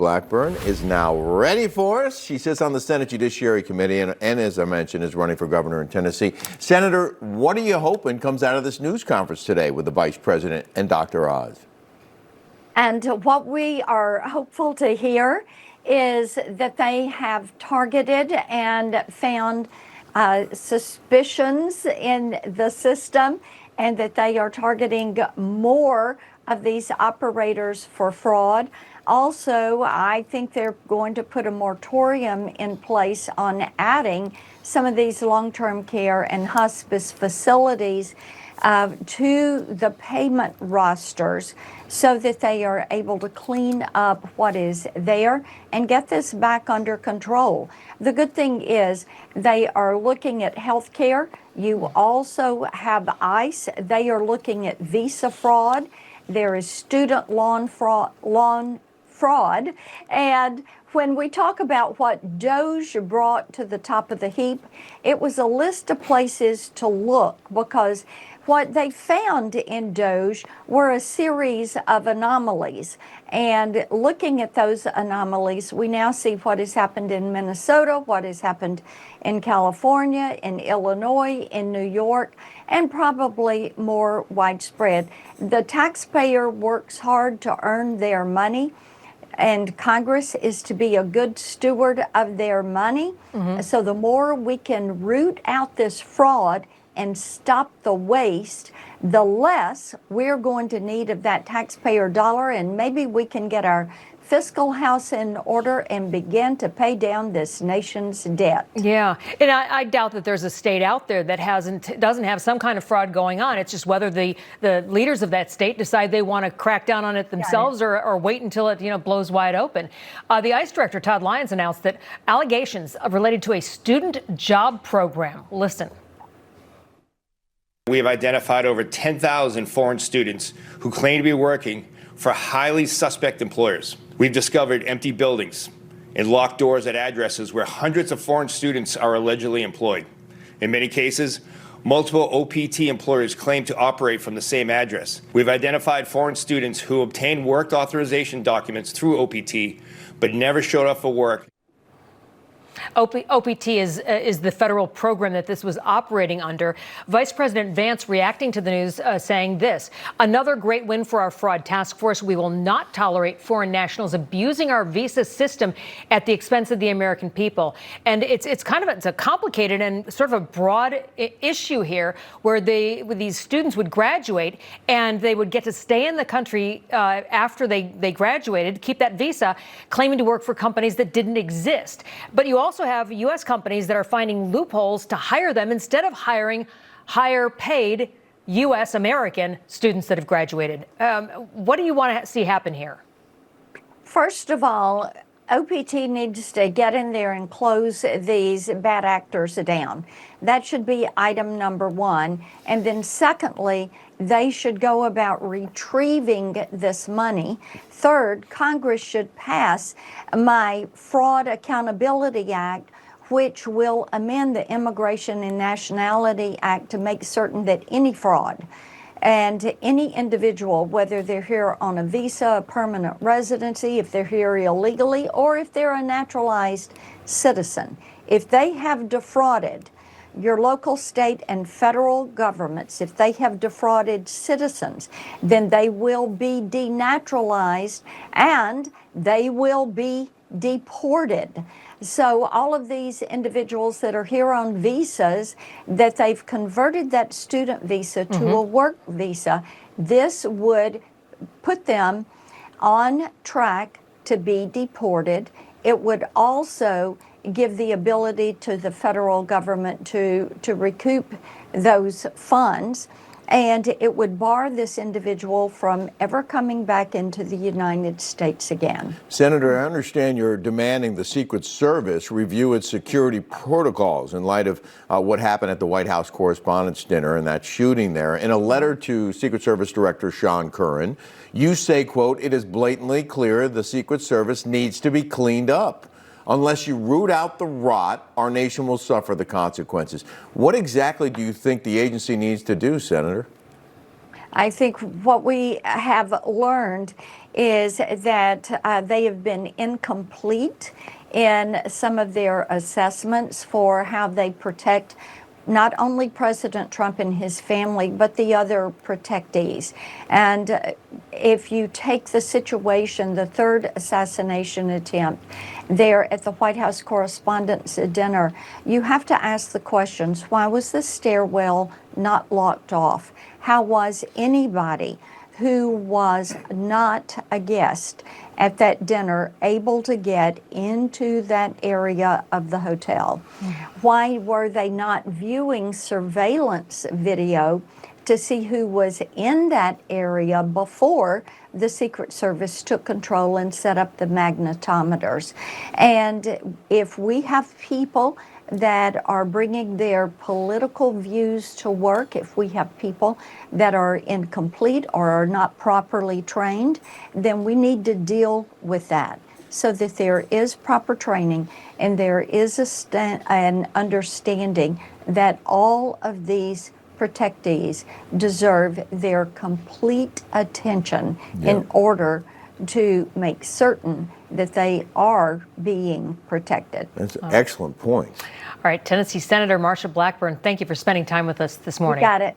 Blackburn is now ready for us. She sits on the Senate Judiciary Committee and, as I mentioned, is running for governor in Tennessee. Senator, what are you hoping comes out of this news conference today with the Vice President and Dr. Oz? And what we are hopeful to hear is that they have targeted and found suspicions in the system, and that they are targeting more of these operators for fraud. Also, I think they're going to put a moratorium in place on adding some of these long-term care and hospice facilities to the payment rosters so that they are able to clean up what is there and get this back under control. The good thing is they are looking at health care. You also have ICE. They are looking at visa fraud. There is student loan fraud. And when we talk about what DOJ brought to the top of the heap, it was a list of places to look, because what they found in DOJ were a series of anomalies. And looking at those anomalies, we now see what has happened in Minnesota, what has happened in California, in Illinois, in New York, and probably more widespread. The taxpayer works hard to earn their money, and Congress is to be a good steward of their money. So the more we can root out this fraud and stop the waste, the less we're going to need of that taxpayer dollar, and maybe we can get our fiscal house in order and begin to pay down this nation's debt. Yeah, and I doubt that there's a state out there that doesn't have some kind of fraud going on. It's just whether the leaders of that state decide they want to crack down on it themselves or wait until it blows wide open. The ICE director, Todd Lyons, announced that allegations related to a student job program. Listen. We have identified over 10,000 foreign students who claim to be working for highly suspect employers. We've discovered empty buildings and locked doors at addresses where hundreds of foreign students are allegedly employed. In many cases, multiple OPT employers claim to operate from the same address. We've identified foreign students who obtained work authorization documents through OPT but never showed up for work. OPT is the federal program that this was operating under. Vice President Vance reacting to the news saying this: another great win for our fraud task force. We will not tolerate foreign nationals abusing our visa system at the expense of the American people. And it's a complicated and sort of a broad issue here, where these students would graduate and they would get to stay in the country after they graduated, keep that visa, claiming to work for companies that didn't exist. But you also have U.S. companies that are finding loopholes to hire them instead of hiring higher paid U.S. American students that have graduated. What do you want to see happen here? First of all, OPT needs to get in there and close these bad actors down. That should be item number one. And then secondly, they should go about retrieving this money. Third, Congress should pass my Fraud Accountability Act, which will amend the Immigration and Nationality Act to make certain that any fraud and any individual, whether they're here on a visa, a permanent residency, if they're here illegally, or if they're a naturalized citizen, if they have defrauded your local, state, and federal governments, if they have defrauded citizens, then they will be denaturalized and they will be deported. So all of these individuals that are here on visas, that they've converted that student visa to a work visa, this would put them on track to be deported. It would also give the ability to the federal government to recoup those funds, and it would bar this individual from ever coming back into the United States again. Senator, I understand you're demanding the Secret Service review its security protocols in light of what happened at the White House Correspondents' Dinner and that shooting there. In a letter to Secret Service Director Sean Curran, you say, quote, "It is blatantly clear the Secret Service needs to be cleaned up. Unless you root out the rot, our nation will suffer the consequences." What exactly do you think the agency needs to do, Senator? I think what we have learned is that they have been incomplete in some of their assessments for how they protect not only President Trump and his family, but the other protectees. And if you take the situation, the third assassination attempt there at the White House Correspondents' Dinner, you have to ask the questions, why was the stairwell not locked off? How was anybody who was not a guest at that dinner able to get into that area of the hotel? Why were they not viewing surveillance video to see who was in that area before the Secret Service took control and set up the magnetometers? And if we have people that are bringing their political views to work, if we have people that are incomplete or are not properly trained, then we need to deal with that so that there is proper training and there is an understanding that all of these protectees deserve their complete attention in order to make certain that they are being protected. That's an excellent point. All right, Tennessee Senator Marsha Blackburn, thank you for spending time with us this morning. You got it.